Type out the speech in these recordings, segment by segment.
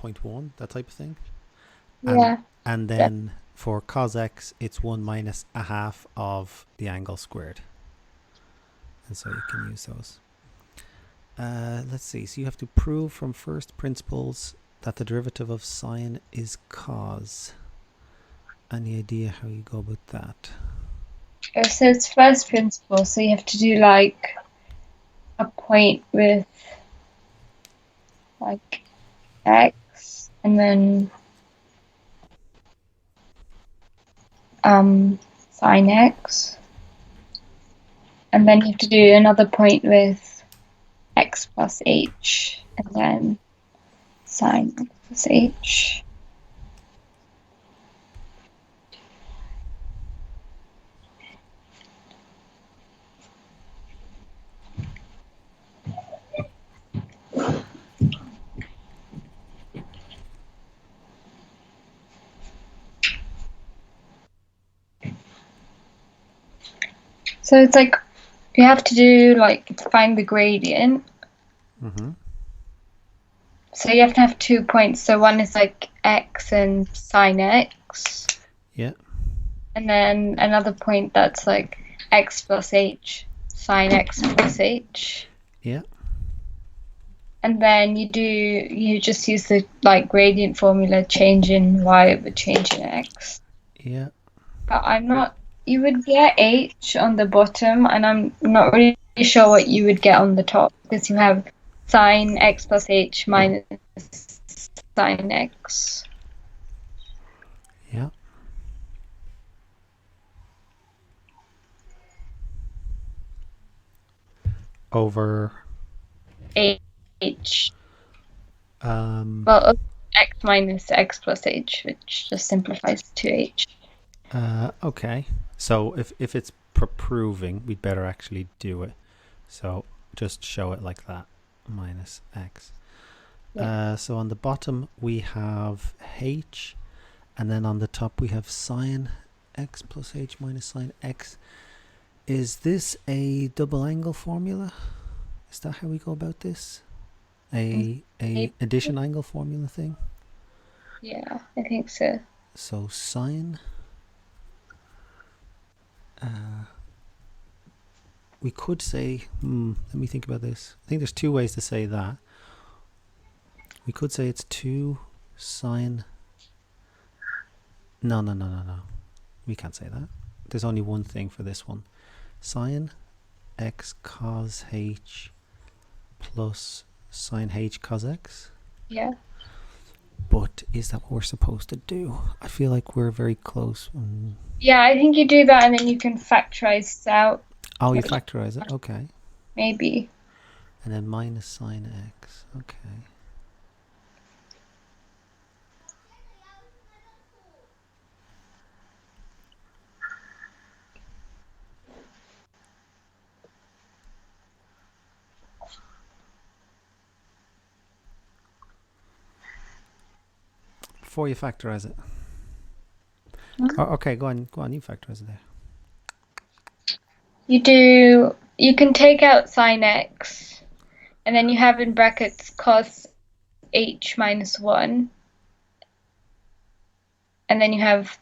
0.1, that type of thing. Yeah. And then for cos x, it's 1 minus a half of the angle squared. And so you can use those. Let's see. So you have to prove from first principles that the derivative of sine is cos. Any idea how you go about that? So it's first principle, so you have to do like a point with like x and then sine x. And then you have to do another point with x plus h and then sine x plus h. So it's like you have to do like find the gradient. Mm-hmm. So you have to have 2 points. So one is like x and sine x. Yeah. And then another point that's like x plus h, sine x plus h. Yeah. And then you just use the like gradient formula, change in y over change in x. Yeah. But you would get h on the bottom, and I'm not really sure what you would get on the top because you have sine x plus h minus sine x. Yeah. Over H. um Well, x minus x plus h, which just simplifies to h. okay. So if it's proving, we'd better actually do it. So just show it like that, minus x. Yeah. So on the bottom we have h, and then on the top we have sine x plus h minus sine x. Is this a double angle formula? Is that how we go about this? A addition angle formula thing? Yeah, I think so. So sine, we could say, let me think about this. I think there's two ways to say that. We could say it's 2 sine. No. We can't say that. There's only one thing for this one. Sine x cos h plus sine h cos x. Yeah. But is that what we're supposed to do? I feel like we're very close. Yeah, I think you do that and then you can factorize out. Oh, you factorize it? Okay. Maybe. And then minus sine x. Okay. Before you factorize it. Oh, okay, go on, you factorize it there. You can take out sine x and then you have in brackets cos h minus 1. And then you have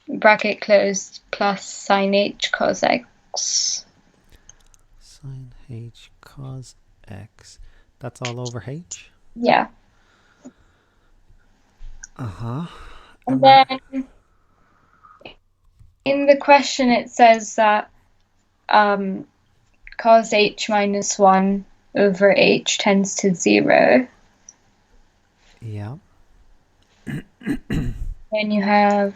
bracket closed plus sine h cos x. Sine h cos x. That's all over h? Yeah. Uh-huh. And then in the question it says that cos h minus 1 over h tends to 0. Yeah. Then you have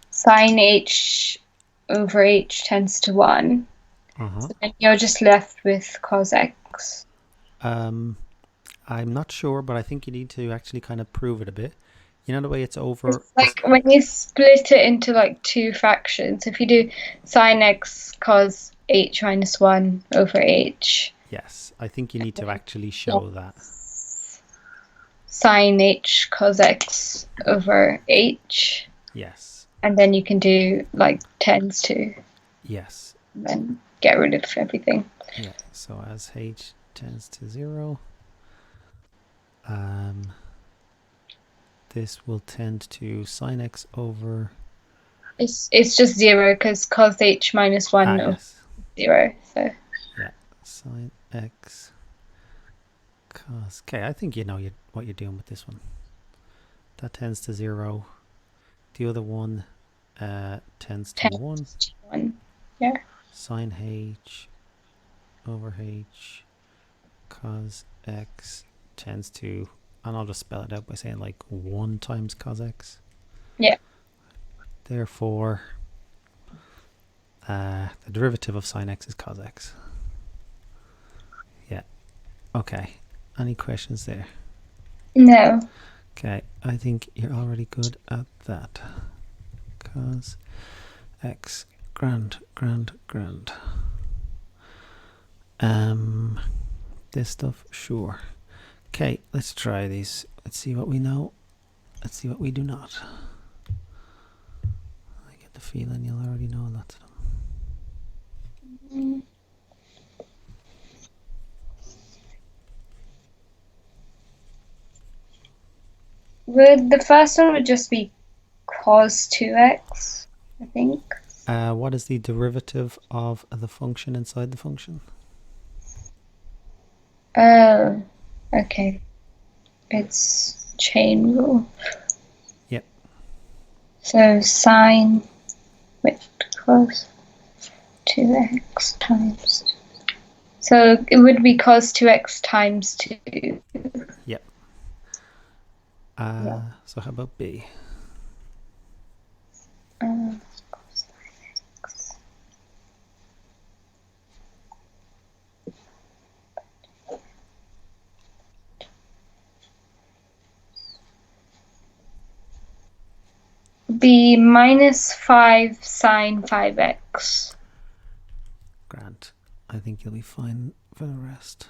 sine h over h tends to 1. Uh-huh. So then you're just left with cos x. I'm not sure, but I think you need to actually kind of prove it a bit. You know the way it's over... It's like when you split it into like two fractions, if you do sine x cos h minus 1 over h. Yes, I think you need to actually show that. Sine h cos x over h. Yes. And then you can do like tends to. Yes. And then get rid of everything. Yeah, so as h tends to 0, this will tend to sine x over... It's just 0 because cos h minus 1 of yes. 0. So Yeah, sine x cos... Okay, I think you know what you're doing with this one. That tends to 0. The other one tends to 1. 1. Yeah. Sine h over h cos x tends to... And I'll just spell it out by saying like 1 times cos x. Yeah. Therefore, the derivative of sine x is cos x. Yeah. Okay. Any questions there? No. Okay. I think you're already good at that. Cos x. Grand. This stuff, sure. Okay, let's try these. Let's see what we know. Let's see what we do not. I get the feeling you'll already know lots of them. The first one would just be cos 2x, I think. What is the derivative of the function inside the function? Oh, okay. It's chain rule. Yep. So sine with cos 2x times. So it would be cos 2x times 2. Yep. So how about B? Be minus 5 sine 5x. Grant. I think you'll be fine for the rest.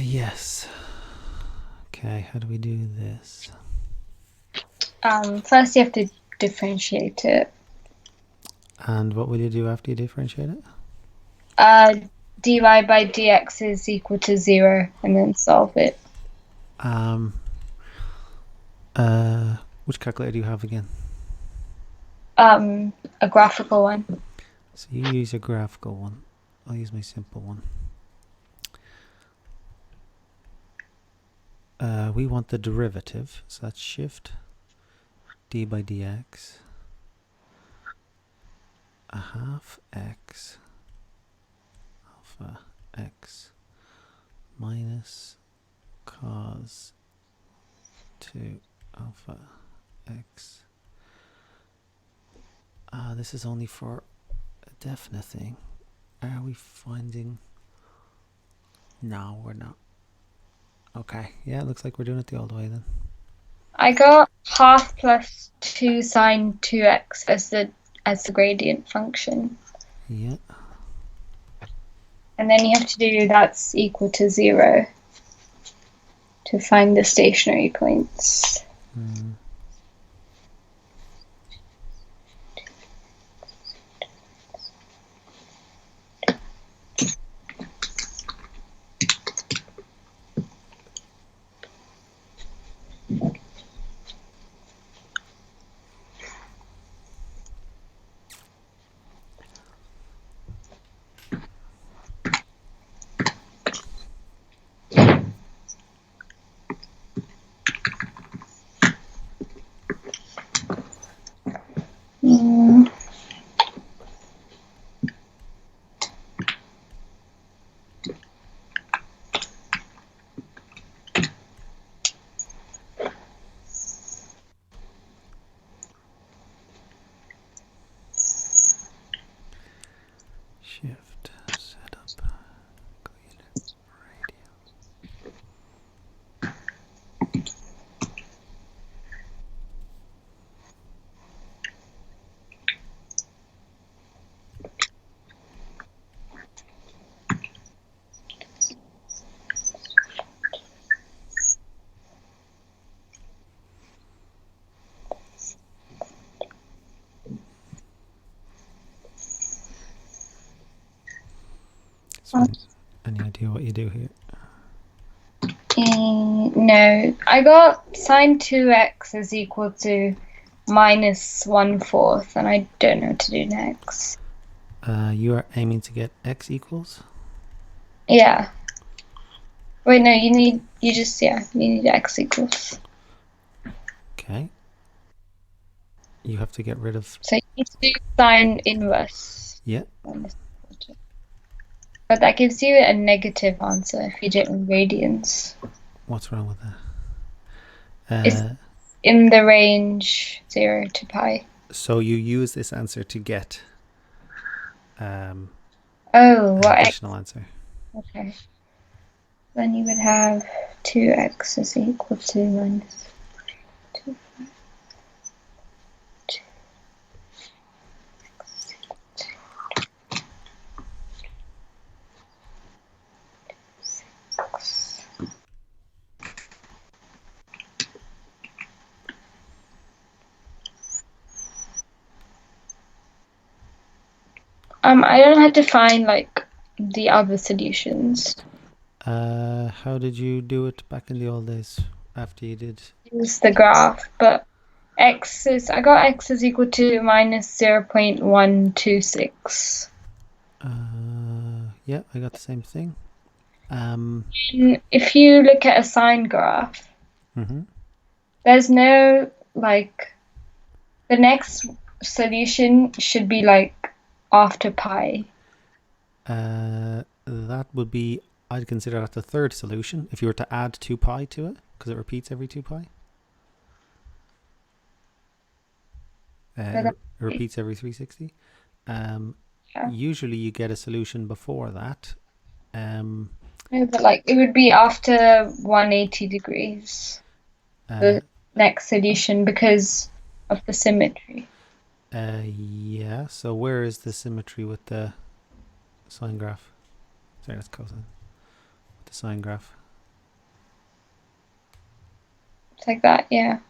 Yes. Okay, how do we do this? First you have to differentiate it. And what will you do after you differentiate it? Dy by dx is equal to 0, and then solve it. Which calculator do you have again? A graphical one. So you use a graphical one. I'll use my simple one. We want the derivative, so that's shift d by dx, a half x alpha x minus cos 2 alpha x. This is only for a definite thing. Are we finding... No, we're not. Okay, yeah, it looks like we're doing it the old way then. I got half plus 2 sine 2x as the gradient function. Yeah. And then you have to do that's equal to 0 to find the stationary points. Shift setup clean radial. So any idea what you do here? No, I got sine 2x is equal to minus 1/4, and I don't know what to do next. You are aiming to get x equals? Yeah. Wait, no, you need x equals. Okay. You have to get rid of... So you need to do sine inverse. Yeah. But that gives you a negative answer if you do it in radians. What's wrong with that? It's in the range 0 to pi. So you use this answer to get Oh, an what additional answer. Okay. Then you would have 2x is equal to minus 2. I don't have to find like the other solutions. How did you do it back in the old days after you did? Use the graph, but I got x is equal to minus 0.126. Yeah, I got the same thing. And if you look at a sine graph, Mm-hmm. there's no like the next solution should be like after pi. That would be, I'd consider that the third solution if you were to add 2 pi to it, because it repeats every 2 pi. It repeats every 360. Yeah. Usually you get a solution before that. No, but like it would be after 180 degrees, the next solution, because of the symmetry. Yeah, so where is the symmetry with the sine graph? Sorry, that's cosine. With the sine graph. It's like that, yeah.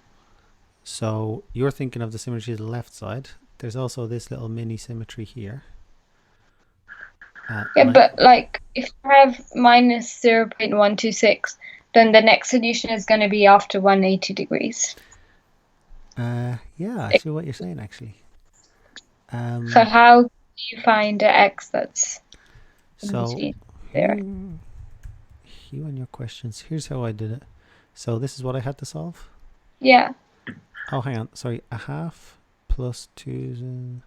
So you're thinking of the symmetry to the left side. There's also this little mini symmetry here. Yeah, but like if you have minus 0.126, then the next solution is going to be after 180 degrees. Yeah, I see what you're saying actually. So how do you find an x that's in between there? You and your questions. Here's how I did it. So this is what I had to solve? Yeah. Oh, hang on. Sorry. A half plus 2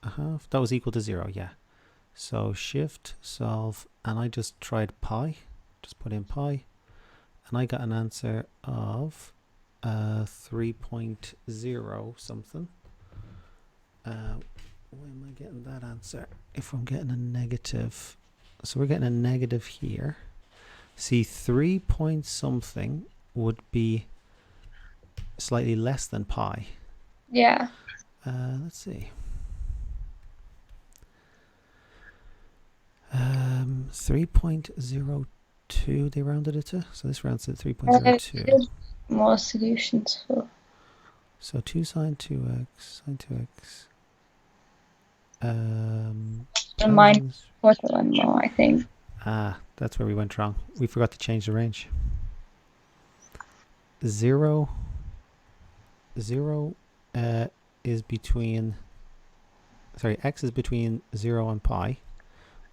a half. That was equal to 0, yeah. So shift, solve, and I just tried pi. Just put in pi. And I got an answer of 3.0 something. Why am I getting that answer? If I'm getting a negative... So we're getting a negative here. See, 3 point something would be slightly less than pi. Yeah. Let's see. 3.02 they rounded it to. So this rounds to 3.02. More solutions for. So 2 sine 2x, sine 2x. Minus 41 more, I think. That's where we went wrong. We forgot to change the range. 0 is between... Sorry, x is between 0 and pi.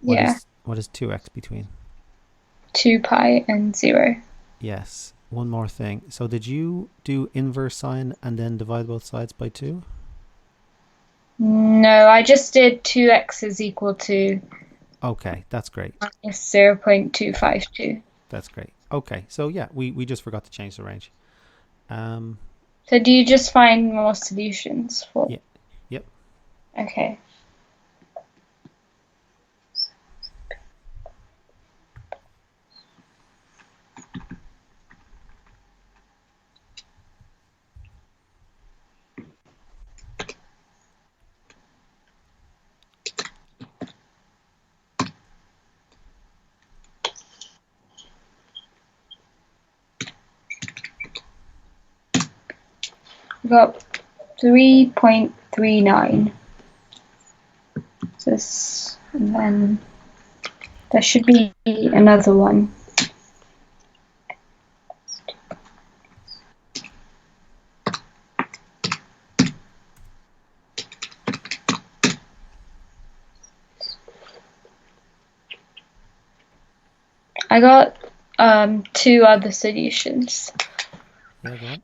What is 2x between? 2 pi and 0. Yes. One more thing. So did you do inverse sine and then divide both sides by 2? No, I just did 2x is equal to... Okay, that's great. Minus 0.252. That's great. Okay, so yeah, we just forgot to change the range. So do you just find more solutions for... Yeah. Yep. Okay. Got 3.39. This, and then there should be another one. I got two other solutions. Yeah, go on.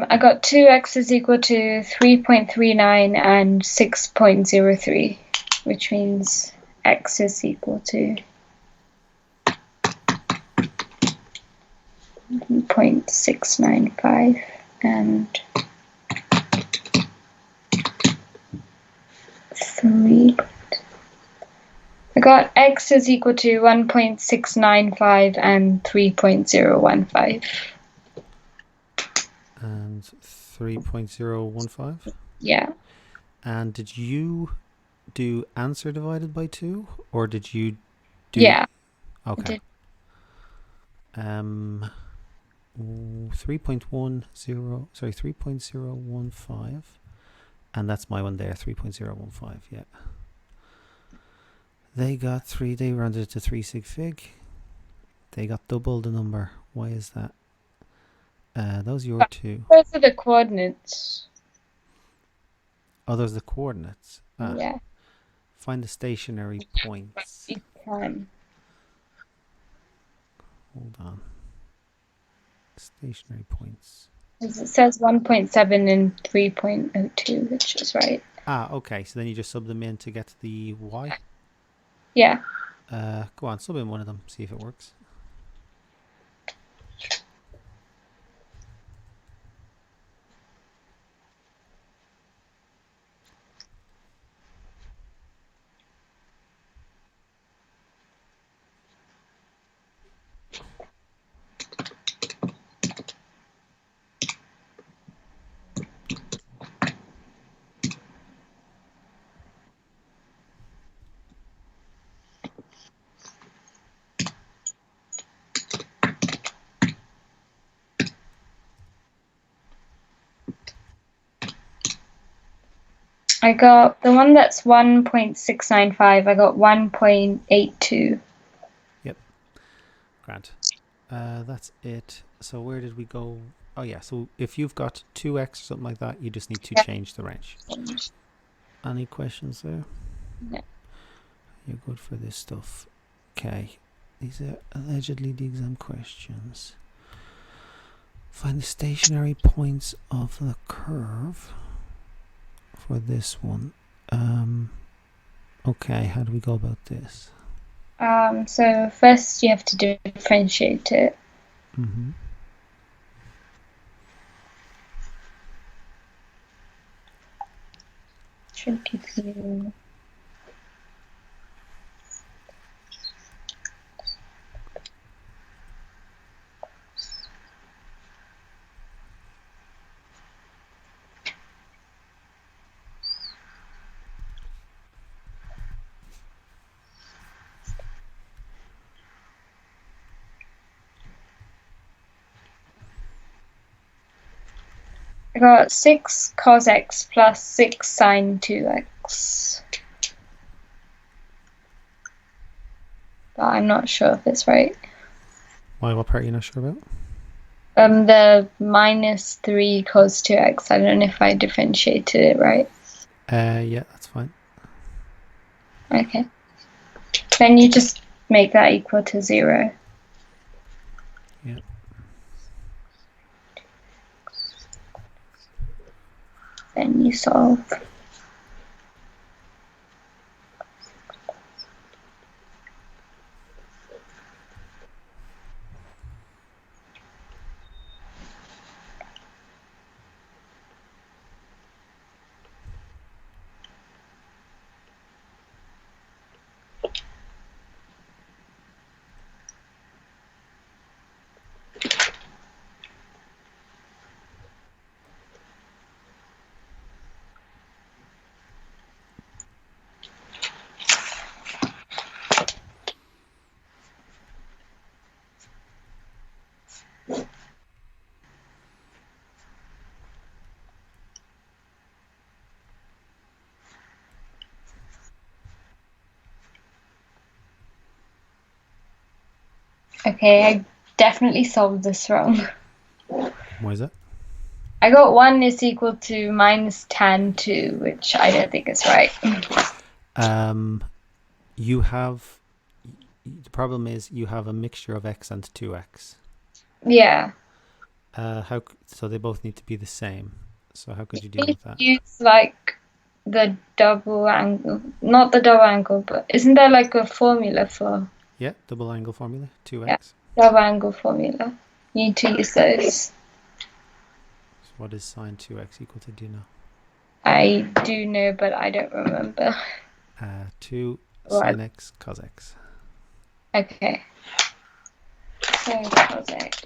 I got 2x is equal to 3.39 and 6.03, which means x is equal to 0.695 and 3. I got x is equal to 1.695 and 3.015. And 3.015? Yeah. And did you do answer divided by 2? Or did you do... Yeah. Okay. 3.15, and that's my one there, 3.015. Yeah, they got 3, they rounded it to 3 sig fig, they got double the number. Why is that? Those are your two. Those are the coordinates. Oh, those are the coordinates. Yeah. Find the stationary points. You can. Hold on. Stationary points. It says 1.7 and 3.02, which is right. Okay, so then you just sub them in to get to the y. Yeah. Go on, sub in one of them, see if it works. I got the one that's 1.695. I got 1.82. Yep. Grant. That's it. So where did we go? Oh yeah, so if you've got 2x or something like that, you just need to change the range. Any questions there? No. You're good for this stuff. Okay. These are allegedly the exam questions. Find the stationary points of the curve for this one. Okay, how do we go about this? So first you have to differentiate it. Mm-hmm. Should give you I got 6 cos x plus 6 sine 2x. But I'm not sure if it's right. Why, what part are you not sure about? The minus 3 cos 2x. I don't know if I differentiated it right. Yeah, that's fine. Okay. Then you just make that equal to 0. Yeah. Then you solve. Okay, I definitely solved this wrong. Why is that? I got 1 is equal to minus tan 2, which I don't think is right. You have the problem is you have a mixture of x and 2x. Yeah. So they both need to be the same. So how could you deal with that? Use like the double angle, not the double angle, but isn't there like a formula for? Yeah, double angle formula, 2x. Yeah, double angle formula. You need to use those. So what is sine 2x equal to? Do you know? I do know, but I don't remember. 2 What? sine x cos x. Okay. So cos x.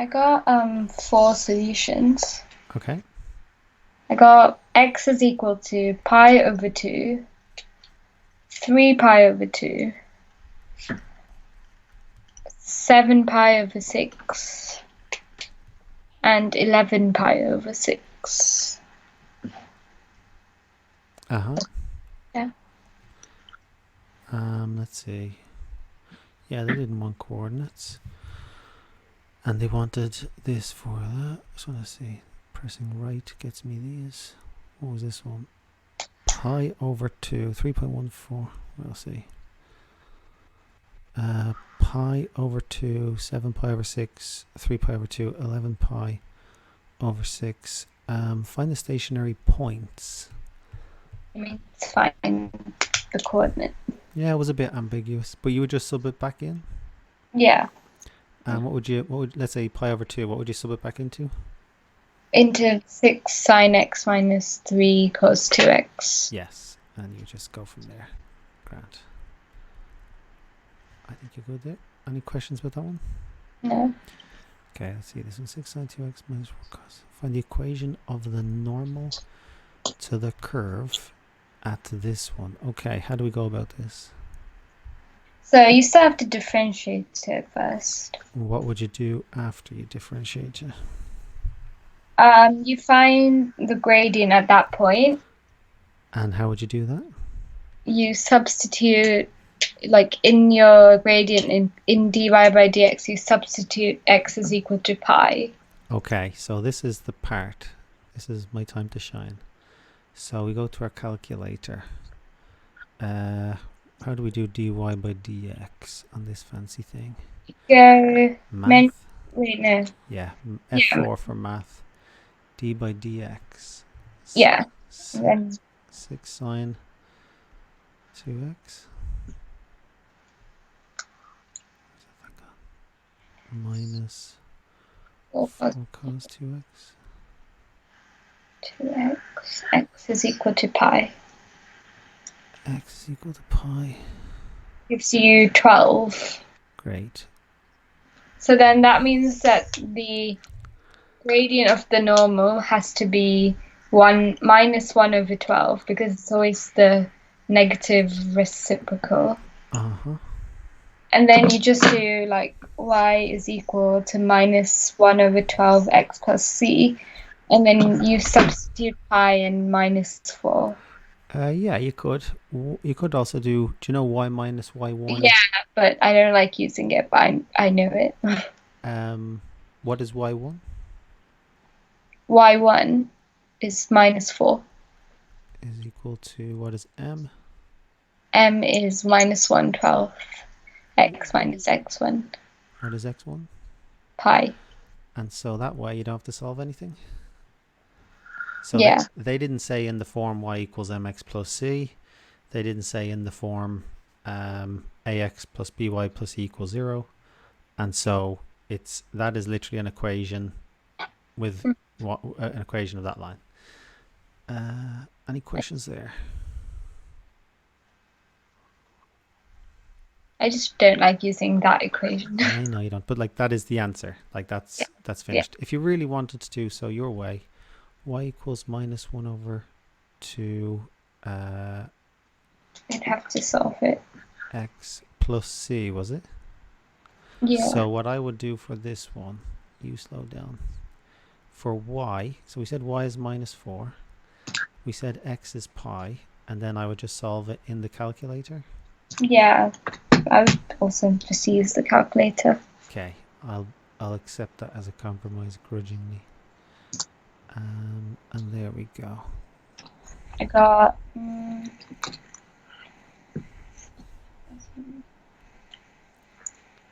I got 4 solutions. Okay. I got x is equal to pi over 2, 3 pi over 2, 7 pi over 6, and 11 pi over 6. Uh-huh. Yeah. Let's see. Yeah, they didn't want coordinates. And they wanted this for that. I just want to see. Pressing right gets me these. What was this one? Pi over 2, 3.14. We'll see. Pi over 2, 7 pi over 6, 3 pi over 2, 11 pi over 6. Find the stationary points. I mean, it's fine. The coordinate. Yeah, it was a bit ambiguous, but you would just sub it back in. Yeah. What would let's say pi over 2, what would you sub it back into? Into 6 sine x minus 3 cos 2x. Yes, and you just go from there. Grant. I think you're good there. Any questions about that one? No. Okay, let's see. This one 6 sine 2x minus 4 cos. Find the equation of the normal to the curve at this one. Okay, how do we go about this? So you still have to differentiate it first. What would you do after you differentiate it? You find the gradient at that point. And how would you do that? You substitute, like in your gradient in dy by dx, you substitute x is equal to pi. Okay, so this is the part. This is my time to shine. So we go to our calculator. How do we do dy by dx on this fancy thing? Go Math? wait, no. Yeah, F4 for math. D by dx. Yeah. 6 sine 2x. Minus 4 cos 2x. 2x. X is equal to pi. X is equal to pi. Gives you 12. Great. So then that means that the gradient of the normal has to be 1 minus 1 over 12 because it's always the negative reciprocal. Uh-huh. And then you just do like y is equal to minus 1 over 12 x plus c. And then you substitute pi and minus 4. Yeah, you could. You could also do you know y minus y1? Yeah, but I don't like using it, but I know it. What is y1? y1 is minus 4. Is equal to, what is m? M is minus 1/12. X minus x1. What is x1? Pi. And so that way you don't have to solve anything. So Yeah. they didn't say in the form y equals mx plus c. They didn't say in the form ax plus by plus c equals 0. And so that is literally an equation with an equation of that line. Any questions there? I just don't like using that equation. I know you don't, but like that is the answer. Like that's finished. If you really wanted to do so your way, y equals minus 1 over 2 I'd have to solve it. x plus c, was it? Yeah. So what I would do for this one, you slow down. For y, so we said y is minus 4. We said x is pi, and then I would just solve it in the calculator. Yeah, I would also just use the calculator. Okay, I'll accept that as a compromise grudgingly. And there we go. I got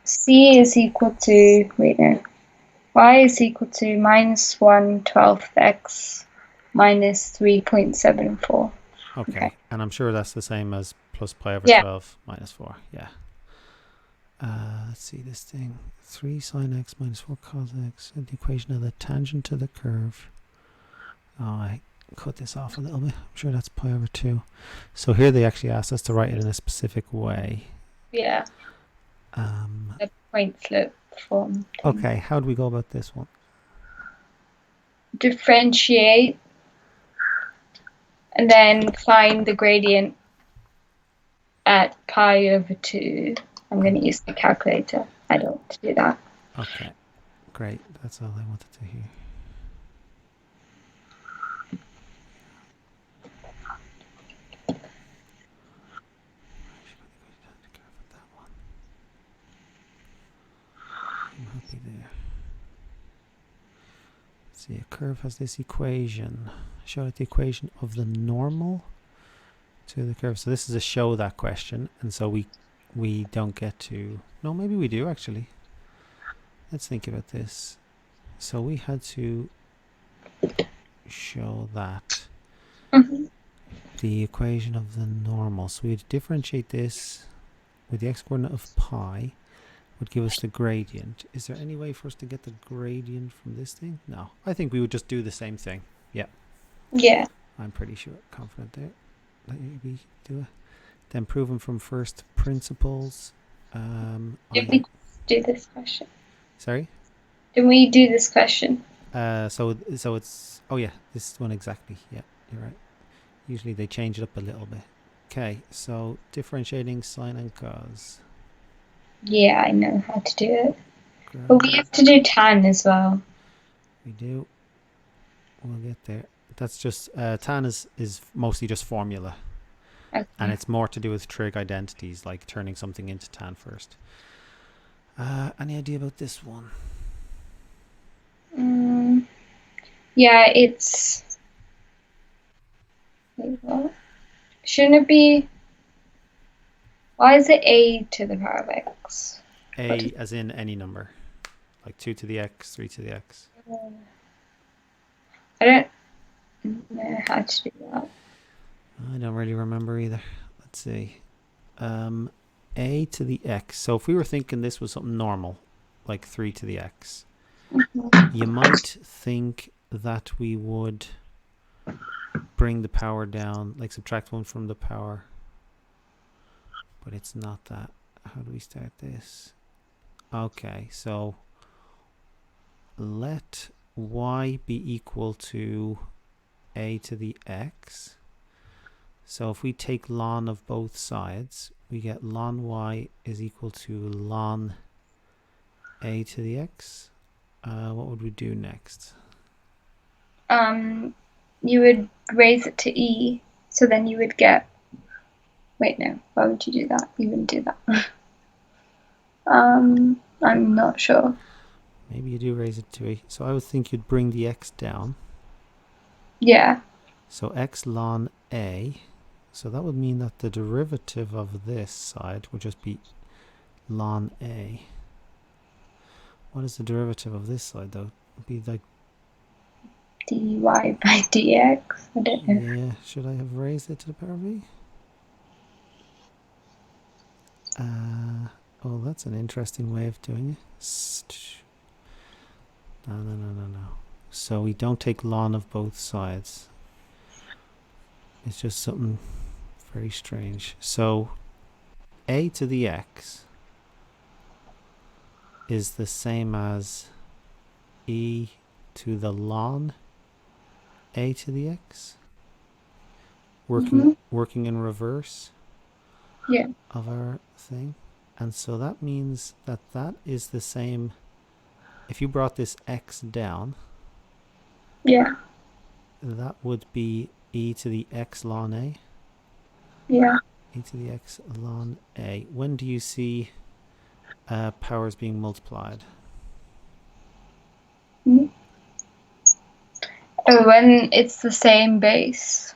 c is equal to, wait no, y is equal to minus 1/12 x minus 3.74. Okay, and I'm sure that's the same as plus pi over 12 minus 4. Yeah. Let's see this thing. 3 sine x minus 4 cos x, and the equation of the tangent to the curve. Oh, I cut this off a little bit. I'm sure that's pi over 2. So here they actually asked us to write it in a specific way. Yeah. The point slope form thing. Okay, how do we go about this one? Differentiate and then find the gradient at pi over 2. I'm going to use the calculator. I don't want to do that. Okay, great. That's all I wanted to hear. I'm happy there. Let's see, a curve has this equation. Show it the equation of the normal to the curve. So this is a show that question, and so we don't get to, no, maybe we do actually. Let's think about this. So we had to show that the equation of the normal. So we'd differentiate this with the x-coordinate of pi would give us the gradient. Is there any way for us to get the gradient from this thing? No. I think we would just do the same thing. Yeah. Yeah. I'm pretty sure, confident there. Let me do it. Then proven from first principles. Did we do this question? Sorry? Did we do this question? So it's, oh yeah, this one exactly. Yeah, you're right. Usually they change it up a little bit. Okay, so differentiating sine and cos. Yeah, I know how to do it. But we have to do tan as well. We do. We'll get there. That's just, tan is mostly just formula. Okay. And it's more to do with trig identities, like turning something into tan first. Any idea about this one? Yeah, it's... Wait, what? Shouldn't it be... Why is it a to the power of x? A as in any number. Like 2 to the x, 3 to the x. I don't know how to do that. I don't really remember either. Let's see. A to the x. So if we were thinking this was something normal, like 3 to the x, you might think that we would bring the power down, like subtract 1 from the power. But it's not that. How do we start this? Okay, so let y be equal to a to the x. So if we take ln of both sides, we get ln y is equal to ln a to the x. What would we do next? You would raise it to e, so then you would get. Wait, no. Why would you do that? You wouldn't do that. I'm not sure. Maybe you do raise it to a. So I would think you'd bring the x down. Yeah. So x ln a. So that would mean that the derivative of this side would just be ln a. What is the derivative of this side though? It'd be like dy by dx. I don't know. yeah. Should I have raised it to the power of e? Oh, that's an interesting way of doing it. No. So we don't take ln of both sides. It's just something very strange. So a to the x is the same as e to the ln a to the x. Working in reverse of our thing. And so that means that that is the same. If you brought this x down, that would be e to the x ln a. Yeah. E to the x ln a. When do you see powers being multiplied? Oh, when it's the same base.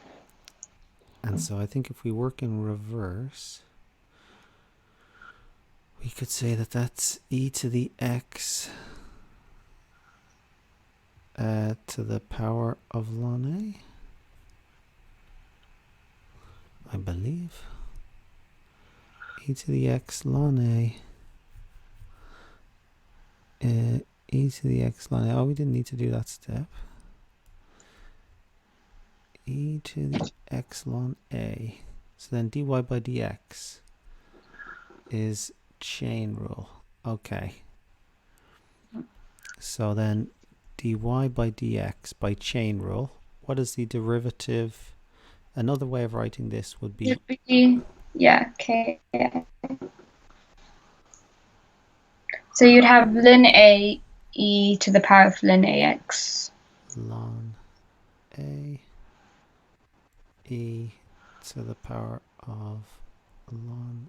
And so I think if we work in reverse, we could say that that's e to the x to the power of ln a, I believe. E to the x ln a. E to the x ln a. Oh, we didn't need to do that step. E to the x ln a. So then dy by dx is chain rule. Okay. So then dy by dx by chain rule. What is the derivative? Another way of writing this would be okay. So you'd have ln a e to the power of ln ax. ln a e to the power of ln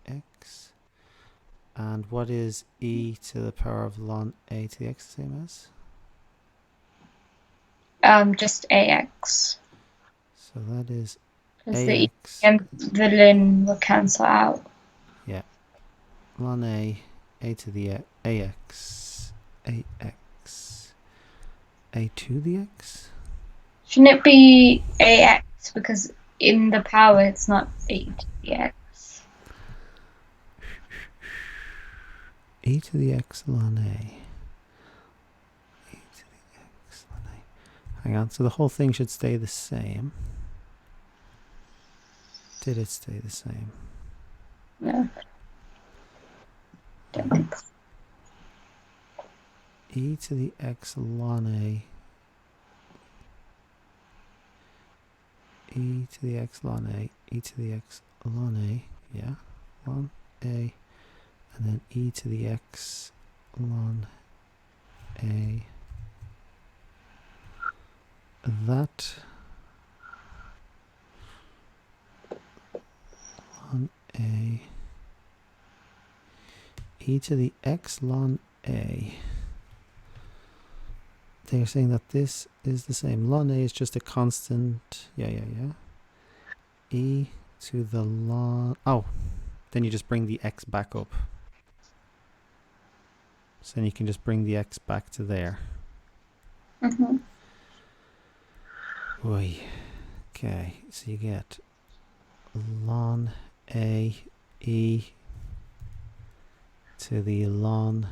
ax. And what is e to the power of ln a to the x the same as? Just ax. So that is Because the e ax. and the ln will cancel out. Yeah. Ln a to the ax, a to the x? Shouldn't it be ax? Because in the power it's not a to the x. E to the x ln a. E to the x ln a. Hang on, so the whole thing should stay the same. Did it stay the same? No. Don't think so. E to the x ln a. E to the x ln a. E to the x ln a. Yeah. Ln a. And then e to the x ln a. That ln a. E to the x ln a. They're saying that this is the same. Ln a is just a constant. Yeah. E to the ln. Oh, then you just bring the x back up. So then you can just bring the x back to there. Oy. Okay, so you get ln a e to the ln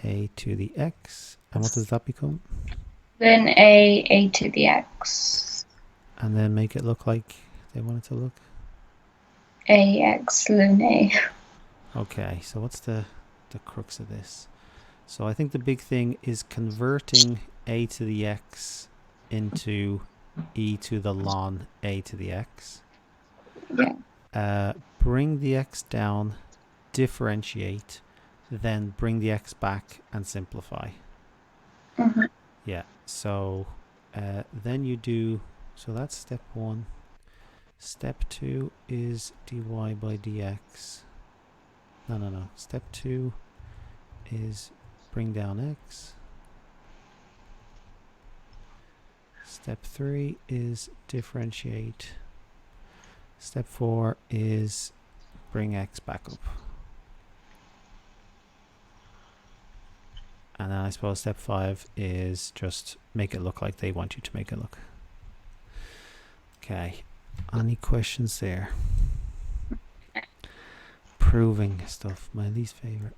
a to the x. And what does that become? Ln a to the x. And then make it look like they want it to look. Ax ln a. Okay, so what's the the crux of this. So I think the big thing is converting a to the x into e to the ln a to the x. Yeah. Bring the x down, differentiate, then bring the x back and simplify. Mm-hmm. Yeah, so then you do, so that's step 1. Step 2 is dy by dx. No. Step 2 is bring down x. Step 3 is differentiate. Step 4 is bring x back up. And then I suppose step 5 is just make it look like they want you to make it look. Okay, any questions there? Proving stuff, my least favorite.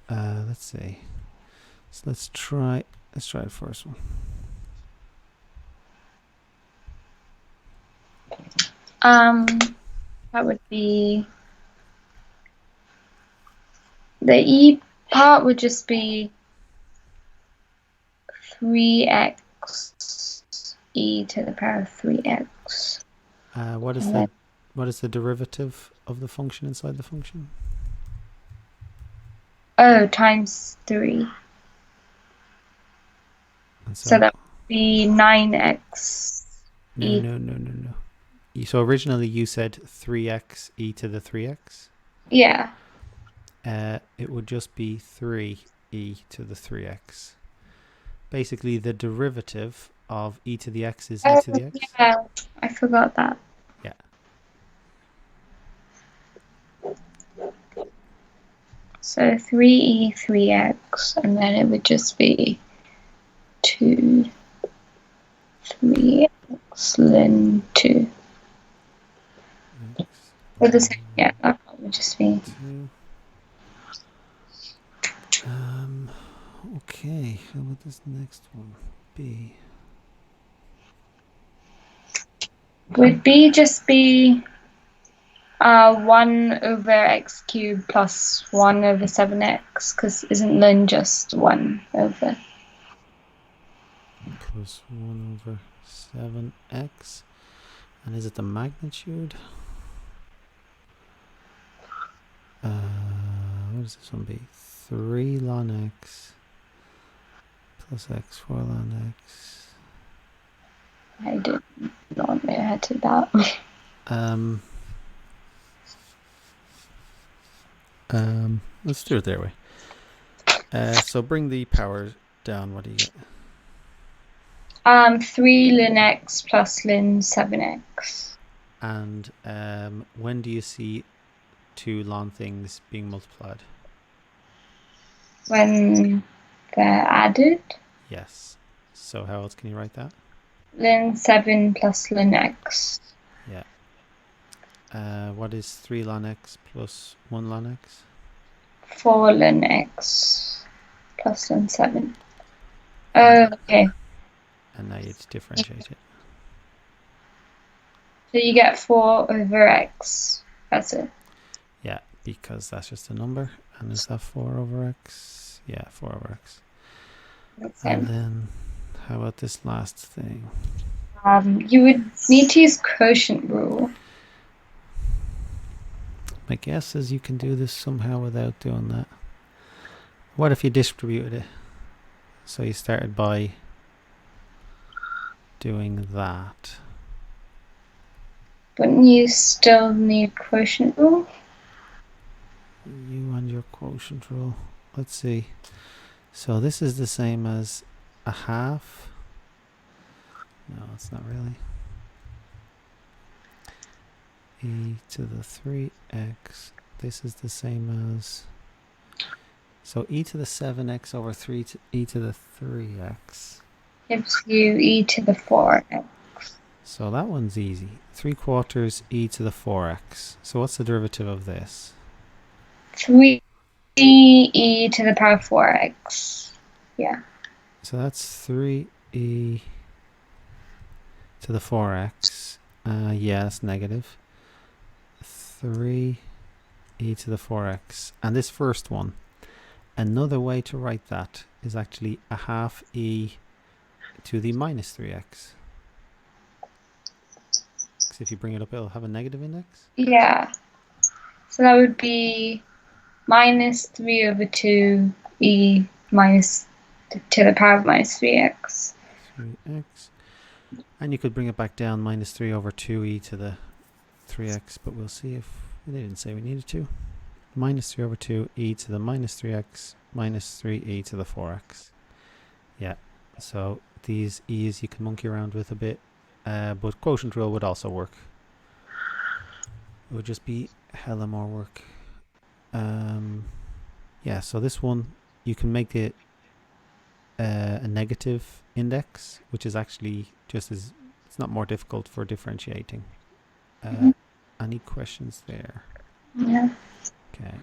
Let's see. So let's try the first one. That would be the e part would just be 3x e to the power of 3x. What is the derivative of the function inside the function? Oh, times 3. So that would be 9x. No. So originally you said 3x e to the 3x? Yeah. It would just be 3 e to the 3x. Basically, the derivative of e to the x is e to the x. Yeah, I forgot that. Yeah. So 3e 3x, and then it would just be 2 3x ln 2. Or the same, yeah, that would just be. Okay, how about this next one? B. Would B just be 1 over x cubed plus 1 over 7x? Because isn't ln just 1 over? Plus 1 over 7x. And is it the magnitude? What does this one be? 3 ln x plus x 4 ln x. I did not know how to do that. Let's do it their way. So bring the power down. What do you get? 3 ln x plus ln 7x. And when do you see two ln things being multiplied? When they're added. Yes. So how else can you write that? Ln 7 plus ln x. Yeah. What is 3 ln x plus 1 ln x? 4 ln x plus ln 7. Oh, okay. And now you differentiate it. So you get 4 over x. That's it. Yeah, because that's just a number. And is that 4 over x? Yeah, 4 over x. And then how about this last thing? You would need to use quotient rule. My guess is you can do this somehow without doing that. What if you distributed it? So you started by doing that. Wouldn't you still need quotient rule? You and your quotient rule. Let's see. So this is the same as a half. No, it's not really. E to the 3x. This is the same as. So e to the 7x over 3 to e to the 3x. Gives you e to the 4x. So that one's easy. 3/4 e to the 4x. So what's the derivative of this? 3 e to the power of 4x. Yeah. So that's 3e to the 4x. Yeah, that's negative. 3e to the 4x. And this first one, Another way to write that is actually a half e to the minus 3x. Because if you bring it up, it'll have a negative index. Yeah. So that would be minus 3 over 2 e minus to the power of minus 3x. 3x. And you could bring it back down, minus 3 over 2e to the 3x, but we'll see if they didn't say we needed to. Minus 3 over 2e to the minus 3x minus 3e to the 4x. Yeah, so these e's you can monkey around with a bit, but quotient rule would also work. It would just be hella more work. Yeah, so this one you can make it a negative index, which is actually just as, it's not more difficult for differentiating. Any questions there? Yeah. Okay.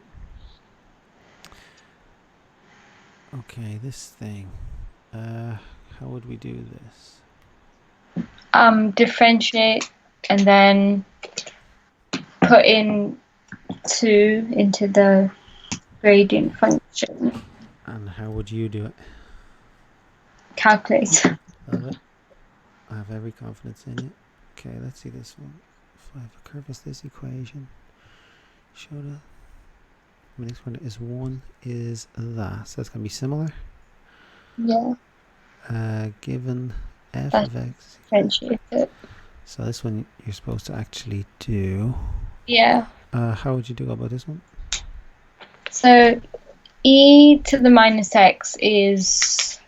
Okay, this thing. How would we do this? Differentiate and then put in 2 into the gradient function. And how would you do it? Calculate. Love it. I have every confidence in you. Okay, let's see this one. If I have a curve as this equation, show the next one is 1 is that. So that's going to be similar. Yeah. Given f That's of x. differentiate it. So this one you're supposed to actually do. Yeah. How would you do about this one? So e to the minus x is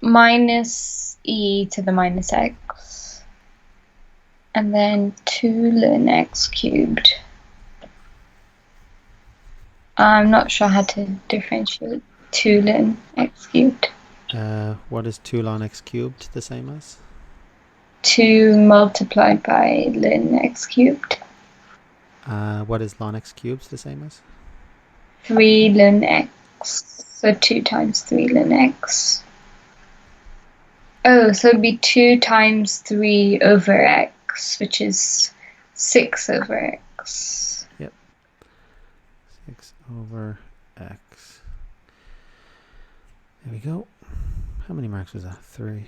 minus e to the minus x. And then 2 ln x cubed. I'm not sure how to differentiate 2 ln x cubed. What is 2 ln x cubed the same as? 2 multiplied by ln x cubed. What is ln x cubed the same as? 3 ln x. So 2 times 3 ln x. Oh, so it'd be 2 times 3 over x, which is 6 over x. Yep. 6 over x. There we go. How many marks was that? 3.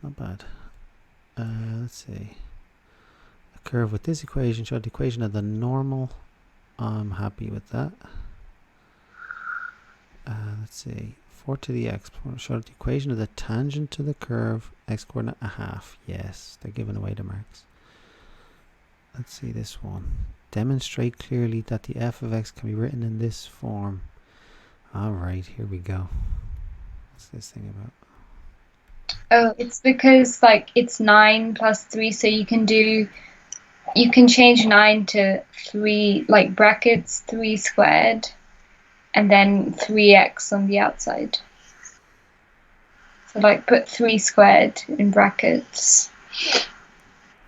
Not bad. Let's see. A curve with this equation showed the equation of the normal. I'm happy with that. Let's see. 4 to the x showed the equation of the tangent to the curve, x coordinate a half. Yes, they're giving away the marks. Let's see this one. Demonstrate clearly that the f of x can be written in this form. Alright, here we go. What's this thing about? Oh, it's because like it's 9 plus 3, so you can change 9 to 3, like brackets 3 squared, and then 3x on the outside. So like put 3 squared in brackets.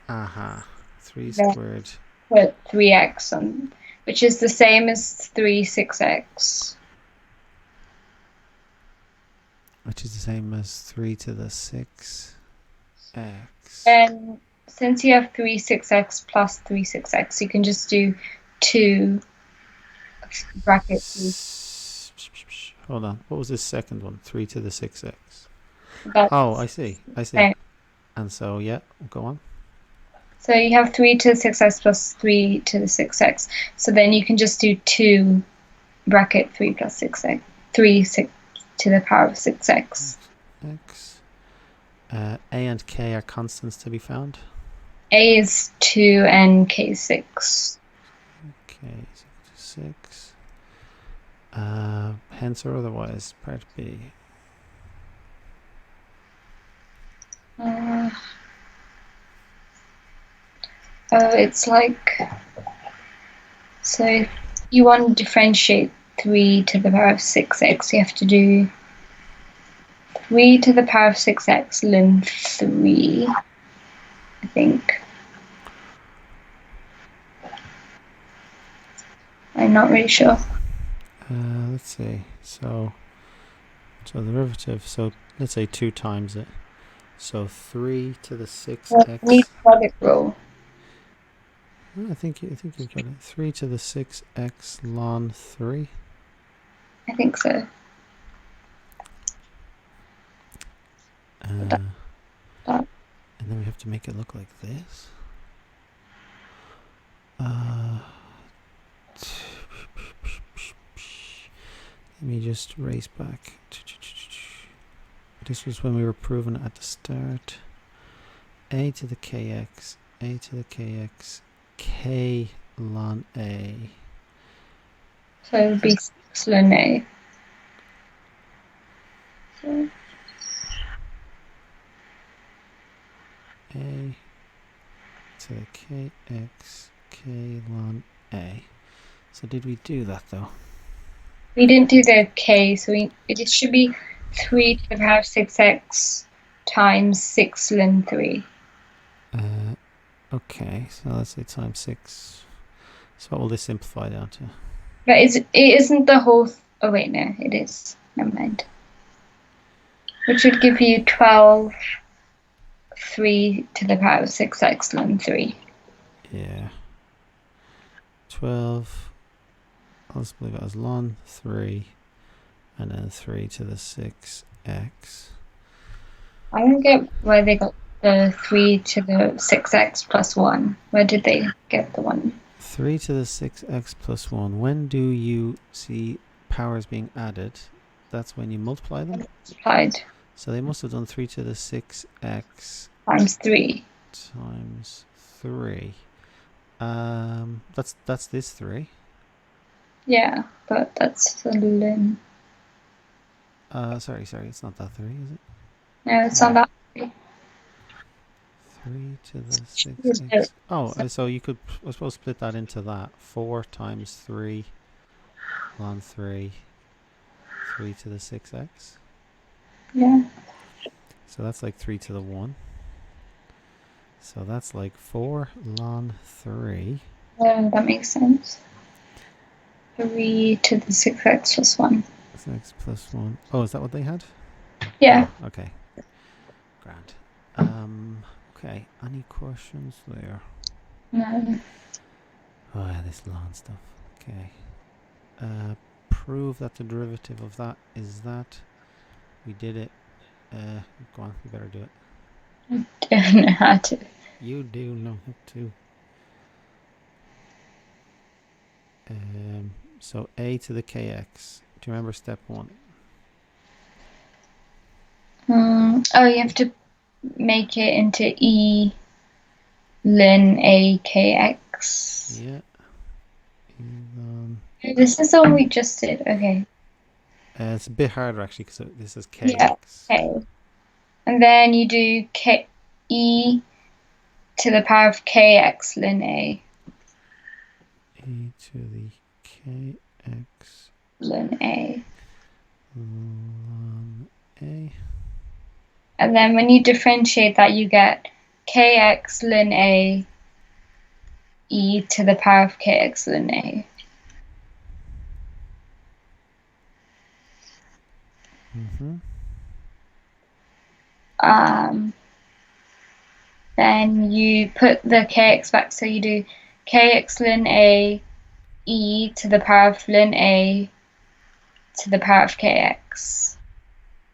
Aha. 3 squared. Put 3x on, which is the same as 3 6x. Which is the same as 3 to the 6x. And since you have 3 6x plus 3 6x, you can just do 2 brackets. Hold on. What was this second one? 3 to the 6x. That's Oh, I see. same. And so, yeah, go on. So you have 3 to the 6x plus 3 to the 6x. So then you can just do 2 bracket 3 plus 6x. 3 6 to the power of 6x. X. A and k are constants to be found. A is 2 and k is 6. K is equal to 6. Hence or otherwise, part B. It's like, so if you want to differentiate 3 to the power of 6x, you have to do 3 to the power of 6x ln 3, I think. I'm not really sure. Let's see. So the derivative, so let's say 2 times it. So 3 to the 6x. Need product rule. I think you got it. 3 to the 6x ln 3. I think so. And That. then we have to make it look like this. Let me just race back. This was when we were proving it at the start. A to the kx, a to the kx, k ln a. So it would be 6 ln a. So. A to the kx, k ln a. So did we do that though? We didn't do the k, so it should be 3 to the power of 6x times 6 ln 3. Okay, so let's say times 6. So what will this simplify down to? But it isn't the whole... Oh, wait, no, it is. Never mind. Which would give you 12 3 to the power of 6x ln 3. Yeah. 12... Let's believe it as ln 3 and then 3 to the 6x. I don't get where they got the 3 to the 6x plus 1. Where did they get the 1? 3 to the 6x plus 1. When do you see powers being added? That's when you multiply them? Multiplied. So they must have done 3 to the 6x times 3. Times 3. That's this 3. Yeah, but that's the ln. Sorry, it's not that 3, is it? No, it's not that 3. 3 to the 6x. Oh, so you could, I suppose, split that into that. 4 times 3 ln 3. 3 to the 6x. Yeah. So that's like 3 to the 1. So that's like 4 ln 3. Yeah, that makes sense. 3 to the 6x plus 1. 6 plus 1. Oh, is that what they had? Yeah. Oh, okay. Grand. Okay. Any questions there? No. Oh, yeah, this ln stuff. Okay. Prove that the derivative of that is that. We did it. Go on, you better do it. I don't know how to. You do know how to. So a to the kx. Do you remember step 1? Oh, you have to make it into e ln a kx. Yeah. This is the one we just did. Okay. It's a bit harder actually because this is kx. Yeah. Okay. And then you do e to the power of kx ln a. E to the kx ln a. ln a. And then when you differentiate that, you get kx ln a e to the power of kx ln a. Then you put the kx back, so you do kx ln a e to the power of ln a to the power of kx.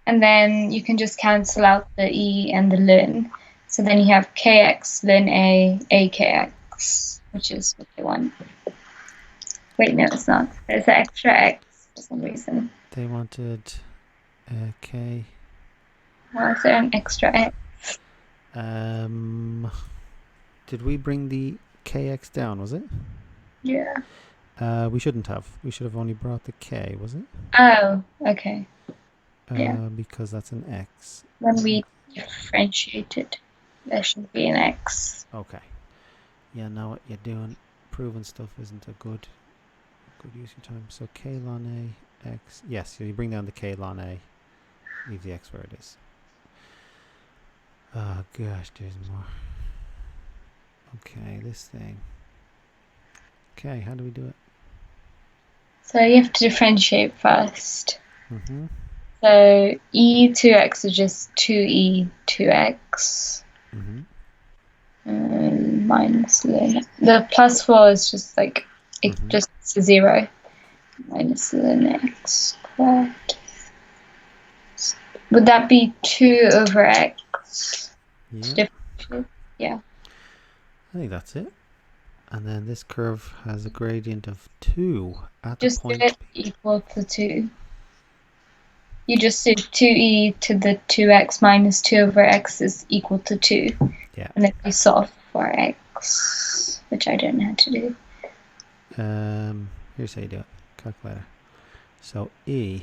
And then you can just cancel out the e and the ln. So then you have kx ln a kx, which is what they want. Wait, no, it's not. There's an extra x for some reason. They wanted k. Why is there an extra x? Did we bring the kx down, was it? Yeah. We shouldn't have. We should have only brought the k, was it? Oh, okay. Yeah. Because that's an x. When we differentiated, there should be an x. Okay. Yeah, now what you're doing, proving stuff isn't a good use of time. So k ln a x. Yes, so you bring down the k ln a, leave the x where it is. Oh gosh, there's more. Okay, this thing. Okay, how do we do it? So you have to differentiate first. So e2x is just 2e2x. Minus ln. The plus 4 is just like, it just is a 0. minus ln x squared. Would that be 2 over x? Yeah, Yeah. I think that's it. And then this curve has a gradient of 2 at the Just do point it equal to 2. You just do 2e to the 2x minus 2 over x is equal to 2. Yeah. And then you solve for x, which I don't know how to do. Here's how you do it. Calculator. So e.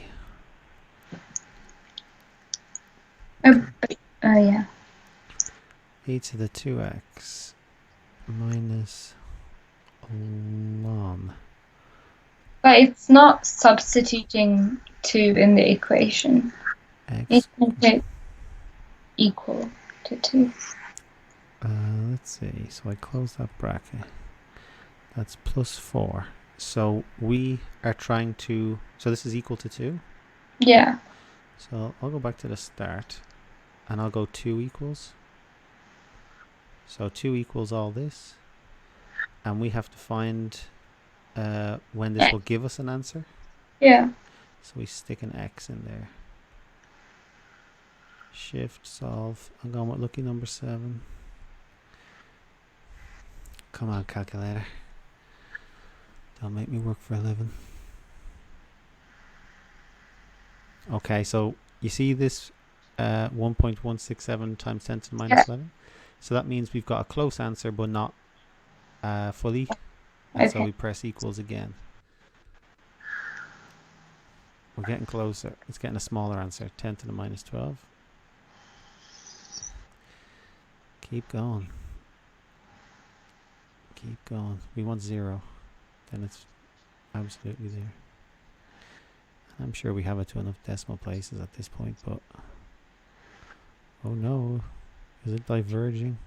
Oh, yeah. E to the 2x minus ln. But it's not substituting 2 in the equation. X. It's going to equal to 2. Let's see. So I close that bracket. That's plus 4. So we are trying to. So this is equal to 2? Yeah. So I'll go back to the start and I'll go 2 equals. So 2 equals all this. And we have to find when this will give us an answer. Yeah. So we stick an x in there. Shift, solve. I'm going with lucky number 7. Come on, calculator. Don't make me work for a living. Okay, so you see this 1.167 times 10 to the minus 11? So that means we've got a close answer, but not fully. And so we press equals again. We're getting closer. It's getting a smaller answer. 10 to the minus 12. Keep going. Keep going. We want 0. Then it's absolutely 0. I'm sure we have it to enough decimal places at this point, but oh no, is it diverging?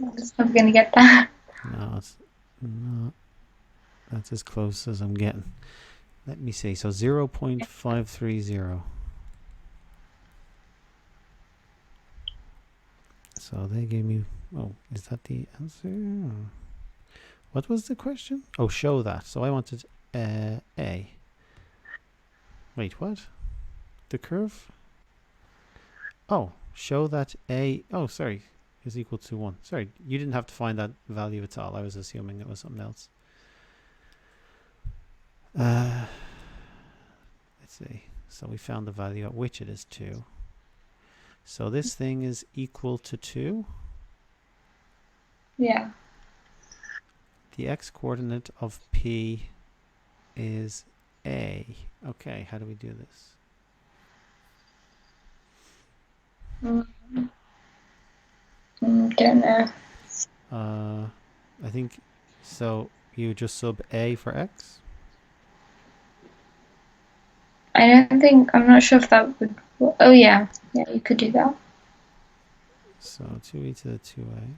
I'm never going to get that. No, it's not. That's as close as I'm getting. Let me see. So 0.530. So they gave me. Oh, is that the answer? What was the question? Oh, show that. So I wanted A. Wait, what? The curve? Oh, show that A. Oh, sorry. Is equal to 1. Sorry, you didn't have to find that value at all. I was assuming it was something else. Let's see. So we found the value at which it is 2. So this thing is equal to 2. Yeah. The x coordinate of P is A. Okay, how do we do this? Don't know. I think so. You just sub A for x. I'm not sure if that would. Oh yeah, you could do that. So 2e to the 2a.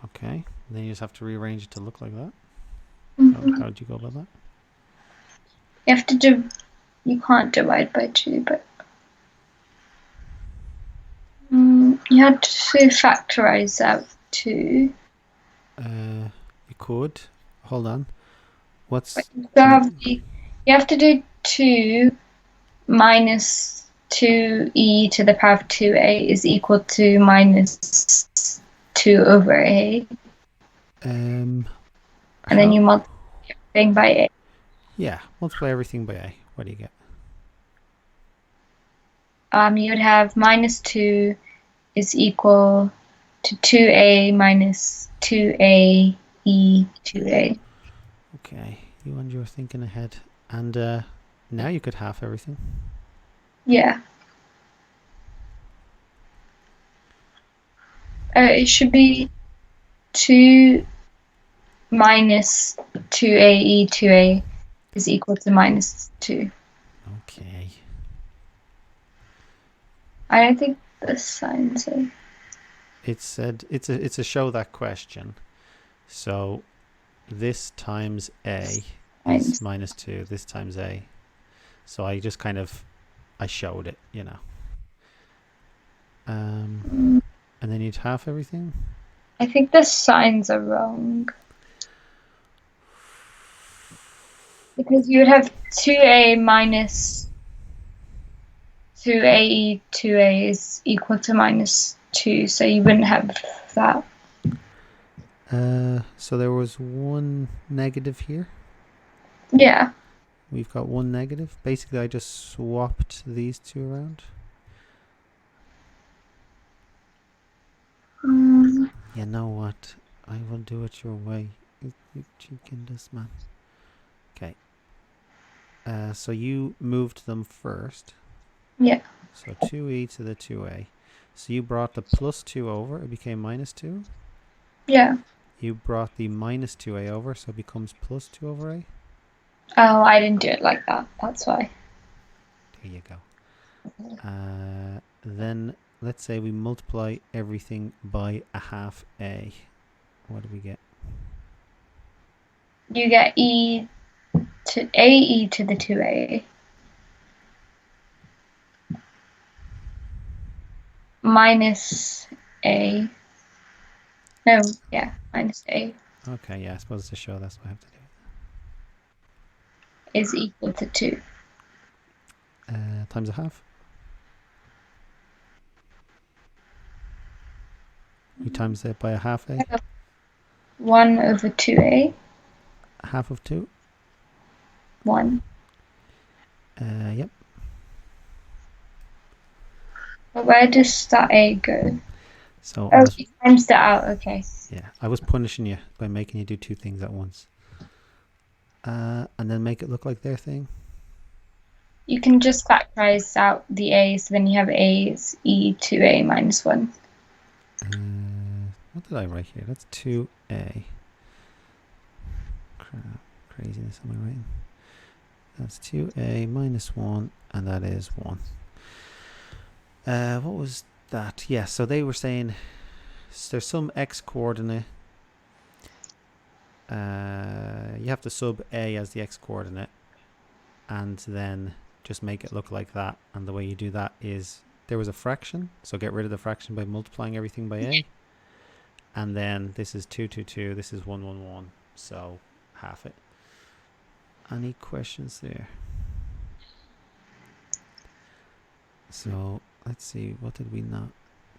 Okay, and then you just have to rearrange it to look like that. How would you go about that? You have to do. You can't divide by 2, but you had to factorize out 2. You could. Hold on. What's You have to do 2 minus 2e to the power of 2a is equal to minus 2 over a. And then you multiply everything by a. Yeah, multiply everything by a. What do you get? You'd have minus 2 is equal to 2a minus 2a e 2a. Okay, you and you're thinking ahead. And now you could half everything. Yeah. It should be 2 minus 2a e 2a is equal to minus 2. Okay. I don't think the signs are. It said it's a show that question. So this times a is minus 2. This times a. So I just kind of I showed it, you know. And then you'd half everything. I think the signs are wrong. Because you would have 2a minus 2a 2a is equal to minus 2, so you wouldn't have that. So there was one negative here. Yeah. We've got one negative. Basically, I just swapped these two around. You know what? I will do it your way. You cheeking this man. Okay. So you moved them first. Yeah. So 2e to the 2a. So you brought the plus 2 over. It became minus 2. Yeah. You brought the minus 2a over, so it becomes plus 2 over a. Oh, I didn't do it like that. That's why. There you go. Then let's say we multiply everything by a half a. What do we get? You get e to ae to the 2a minus a. No, yeah, minus a Okay, yeah, I suppose to show that's what I have to do. is equal to 2. Times a half. We times it by a half a. 1 over 2a. Half of 2. 1. Yep. But where does that a go? So Oh, you times that out. Okay. yeah, I was punishing you by making you do two things at once. And then make it look like their thing. You can just factorize out the a, so then you have a is e to a minus 1. What did I write here? That's 2a. Crap, craziness am I writing? That's 2a minus 1, and that is 1. What was that? Yeah, so they were saying there's some x coordinate. You have to sub a as the x coordinate, and then just make it look like that. And the way you do that is there was a fraction, so get rid of the fraction by multiplying everything by a. And then this is 2, 2, 2. This is 1, 1, 1. So half it. Any questions there? So let's see. What did we not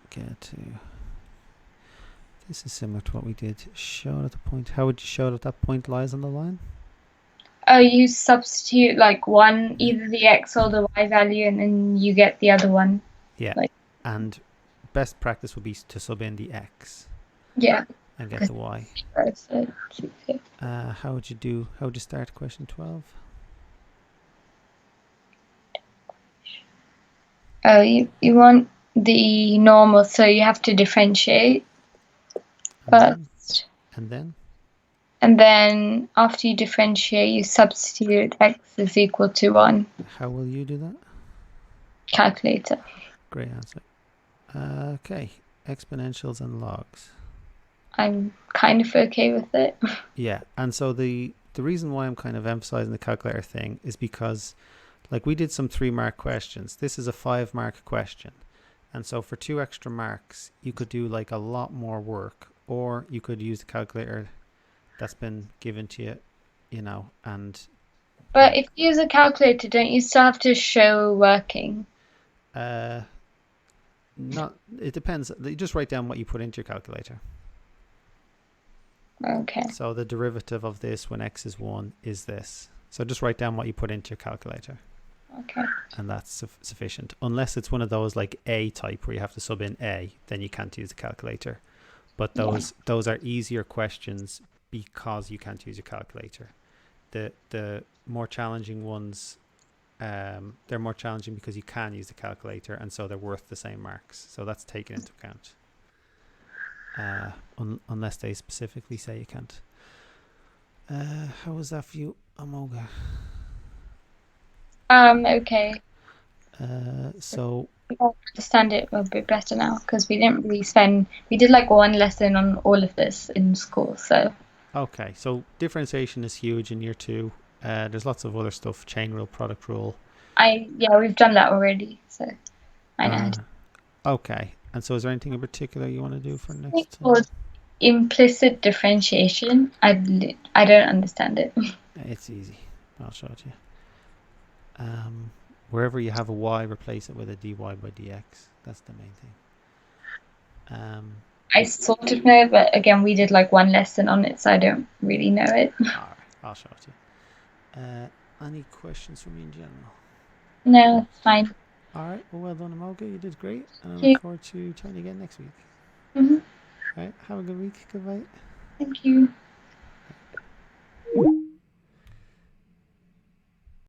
get to? This is similar to what we did. Show it at the point. How would you show that that point lies on the line? Oh, you substitute like one, either the x or the y value, and then you get the other one. Yeah. Like, and best practice would be to sub in the x. Yeah. And get the y. How would you start question 12? Oh, you want the normal, so you have to differentiate first. And then after you differentiate, you substitute x is equal to 1. How will you do that? Calculator. Great answer. Okay, exponentials and logs. I'm kind of okay with it. Yeah, and so the reason why I'm kind of emphasizing the calculator thing is because like we did some 3-mark questions. This is a 5-mark question. And so for 2 extra marks, you could do like a lot more work, or you could use the calculator that's been given to you, you know, and... But if you use a calculator, don't you still have to show working? Not, it depends. You just write down what you put into your calculator. Okay. So the derivative of this when x is 1 is this. So just write down what you put into your calculator. Okay. And that's sufficient. Unless it's one of those like A type where you have to sub in A, then you can't use the calculator. But those are easier questions because you can't use your calculator. The more challenging ones, they're more challenging because you can use the calculator, and so they're worth the same marks. So that's taken into account. Unless they specifically say you can't. How was that for you, Amogha? Okay. So I understand it a bit better now because we didn't really we did like one lesson on all of this in school, so. Okay, so differentiation is huge in year 2. There's lots of other stuff, chain rule, product rule. We've done that already, so I know. Okay, and so is there anything in particular you want to do for next time? For implicit differentiation, I don't understand it. It's easy. I'll show it to you. Wherever you have a y, replace it with a dy by dx. That's the main thing. I sort of know, but again, we did like one lesson on it, so I don't really know it. Alright, I'll show it to you. Any questions from you in general? No, it's fine. Alright, well done, Amogha. You did great. And I Thank you. look forward to trying again next week. Mhm. Alright, have a good week. Goodbye. Thank you.